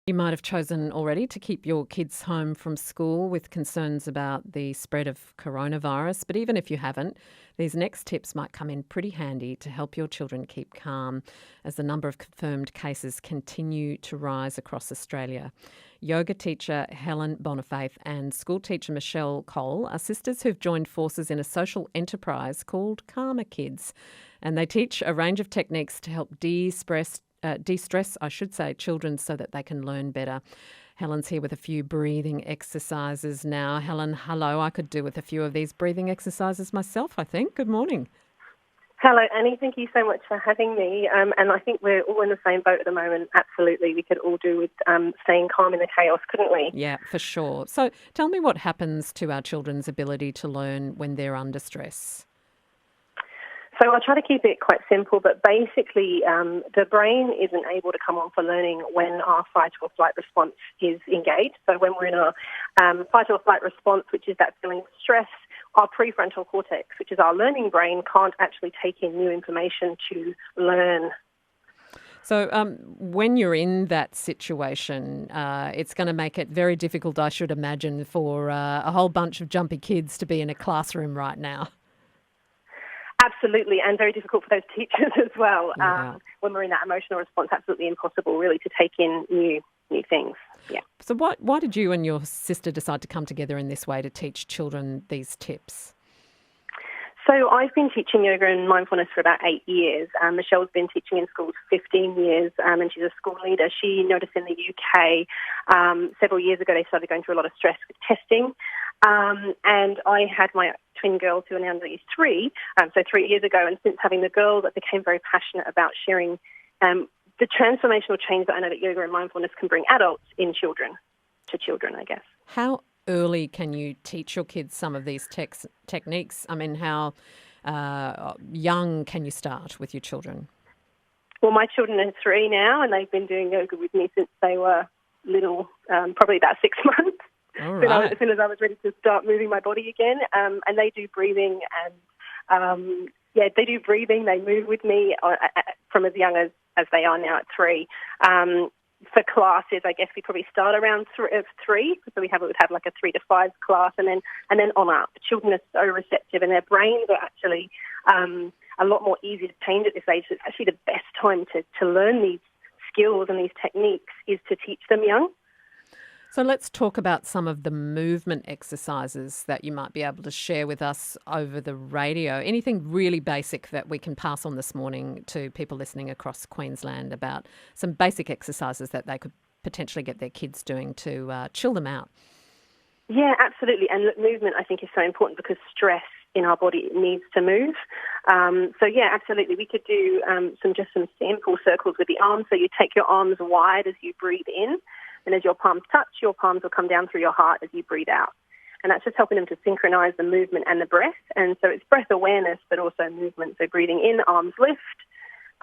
You might have chosen already to keep your kids home from school with concerns about the spread of coronavirus, but even if you haven't, these next tips might come in pretty handy to help your children keep calm as the number of confirmed cases continue to rise across Australia. Yoga teacher Helen Boniface and school teacher Michelle Cole are sisters who've joined forces in a social enterprise called Calmer Kids, and they teach a range of techniques to help de-stress, children so that they can learn better. Helen's here with a few breathing exercises now. Helen, hello. I could do with a few of these breathing exercises myself, I think. Good morning. Hello, Annie. Thank you so much for having me. And I think we're all in the same boat at the moment. Absolutely. We could all do with staying calm in the chaos, couldn't we? Yeah, for sure. So tell me what happens to our children's ability to learn when they're under stress. So I'll try to keep it quite simple, but basically the brain isn't able to come on for learning when our fight or flight response is engaged. So when we're in a fight or flight response, which is that feeling of stress, our prefrontal cortex, which is our learning brain, can't actually take in new information to learn. So when you're in that situation, it's going to make it very difficult, I should imagine, for a whole bunch of jumpy kids to be in a classroom right now. Absolutely, and very difficult for those teachers as well. Yeah. When we're in that emotional response, absolutely impossible, really, to take in new things. Yeah. So why did you and your sister decide to come together in this way to teach children these tips? So I've been teaching yoga and mindfulness for about 8 years. Michelle's been teaching in schools for 15 years, and she's a school leader. She noticed in the UK several years ago they started going through a lot of stress with testing. And I had my twin girls who are now nearly 3, so 3 years ago. And since having the girls, I became very passionate about sharing the transformational change that I know that yoga and mindfulness can bring adults in children, I guess. How early can you teach your kids some of these techniques? I mean, how young can you start with your children? Well, my children are 3 now, and they've been doing yoga with me since they were little, probably about 6 months. All right. As soon as I was ready to start moving my body again, and they do breathing, and they do breathing. They move with me from as young as they are now at 3. For classes, I guess we probably start around 3, so we would have like a 3 to 5 class, and then on up. The children are so receptive, and their brains are actually a lot more easy to change at this age. So it's actually the best time to learn these skills and these techniques is to teach them young. So let's talk about some of the movement exercises that you might be able to share with us over the radio. Anything really basic that we can pass on this morning to people listening across Queensland about some basic exercises that they could potentially get their kids doing to chill them out? Yeah, absolutely. And look, movement, I think, is so important because stress in our body needs to move. Absolutely. We could do some simple circles with the arms. So you take your arms wide as you breathe in. And as your palms touch, your palms will come down through your heart as you breathe out. And that's just helping them to synchronize the movement and the breath. And so it's breath awareness, but also movement. So breathing in, arms lift,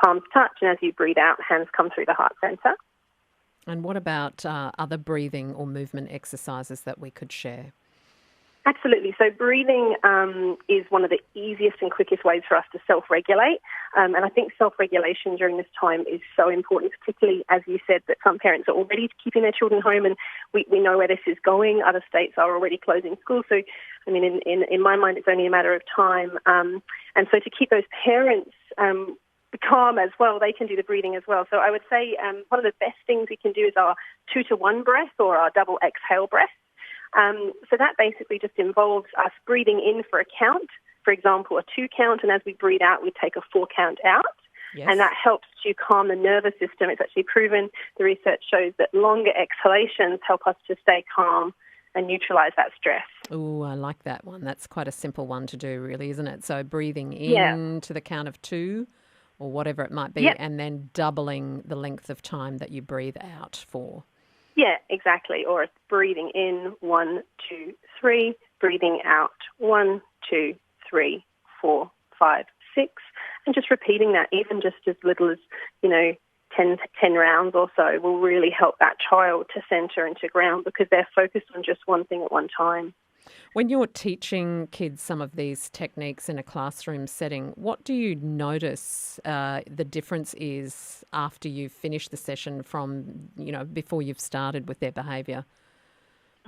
palms touch, and as you breathe out, hands come through the heart center. And what about other breathing or movement exercises that we could share? Absolutely. So breathing is one of the easiest and quickest ways for us to self-regulate. And I think self-regulation during this time is so important, particularly, as you said, that some parents are already keeping their children home, and we know where this is going. Other states are already closing schools. So, I mean, in my mind, it's only a matter of time. And so to keep those parents calm as well, they can do the breathing as well. So I would say one of the best things we can do is our 2-to-1 breath or our double exhale breath. So that basically just involves us breathing in for a count, for example, a 2 count, and as we breathe out, we take a 4 count out. Yes. And that helps to calm the nervous system. It's actually proven, the research shows that longer exhalations help us to stay calm and neutralise that stress. Oh, I like that one. That's quite a simple one to do, really, isn't it? So breathing in to the count of 2 or whatever it might be, and then doubling the length of time that you breathe out for. Yeah, exactly. Or it's breathing in 1, 2, 3, breathing out 1, 2, 3, 4, 5, 6, and just repeating that, even just as little as 10 rounds or so, will really help that child to centre and to ground because they're focused on just one thing at one time. When you're teaching kids some of these techniques in a classroom setting, what do you notice the difference is after you've finished the session from, before you've started with their behaviour?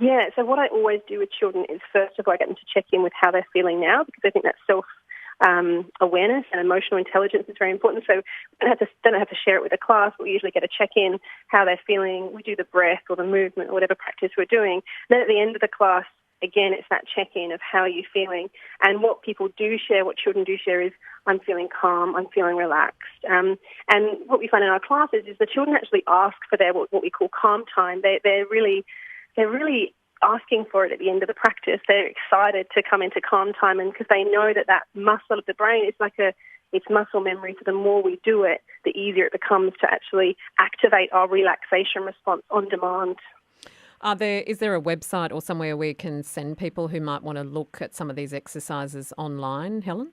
Yeah, so what I always do with children is first of all I get them to check in with how they're feeling now, because I think that awareness and emotional intelligence is very important. So we don't have to share it with the class. We usually get a check-in, how they're feeling. We do the breath or the movement or whatever practice we're doing. Then at the end of the class, again, it's that check-in of how you're feeling. And what people do share, what children do share is, I'm feeling calm, I'm feeling relaxed. And what we find in our classes is the children actually ask for their what we call calm time. They're really asking for it at the end of the practice. They're excited to come into calm time, and because they know that muscle of the brain is it's muscle memory. So the more we do it, the easier it becomes to actually activate our relaxation response on demand. Is there a website or somewhere where you can send people who might want to look at some of these exercises online, Helen?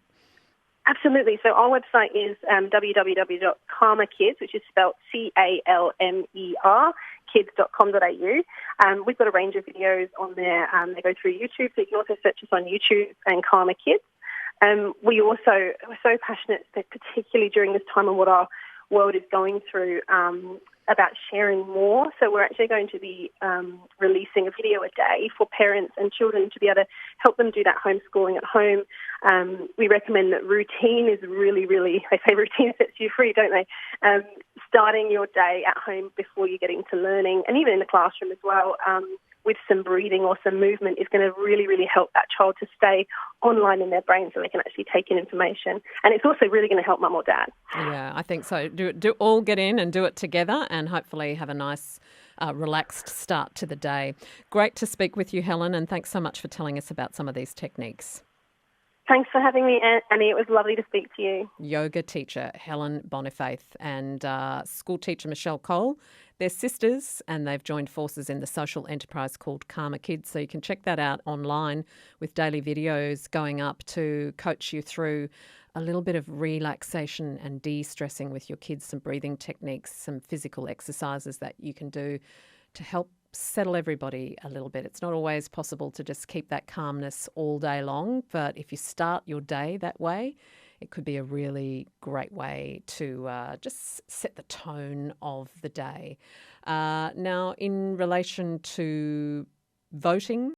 Absolutely. So our website is www.calmerkids, which is spelled CALMER, kids.com.au. We've got a range of videos on there. They go through YouTube, so you can also search us on YouTube and Calmer Kids. We're so passionate, particularly during this time and what our world is going through, about sharing more. So we're actually going to be releasing a video a day for parents and children to be able to help them do that homeschooling at home. We recommend that routine is really, really, they say routine sets you free, don't they? Starting your day at home before you get into learning, and even in the classroom as well, with some breathing or some movement is going to really, really help that child to stay online in their brain so they can actually take in information. And it's also really going to help mum or dad. Yeah, I think so. Do all get in and do it together and hopefully have a nice, relaxed start to the day. Great to speak with you, Helen, and thanks so much for telling us about some of these techniques. Thanks for having me, Annie. It was lovely to speak to you. Yoga teacher Helen Bonifaith and school teacher Michelle Cole. They're sisters and they've joined forces in the social enterprise called Calmer Kids. So you can check that out online with daily videos going up to coach you through a little bit of relaxation and de-stressing with your kids, some breathing techniques, some physical exercises that you can do to help settle everybody a little bit. It's not always possible to just keep that calmness all day long, but if you start your day that way, it could be a really great way to just set the tone of the day. Now, in relation to voting,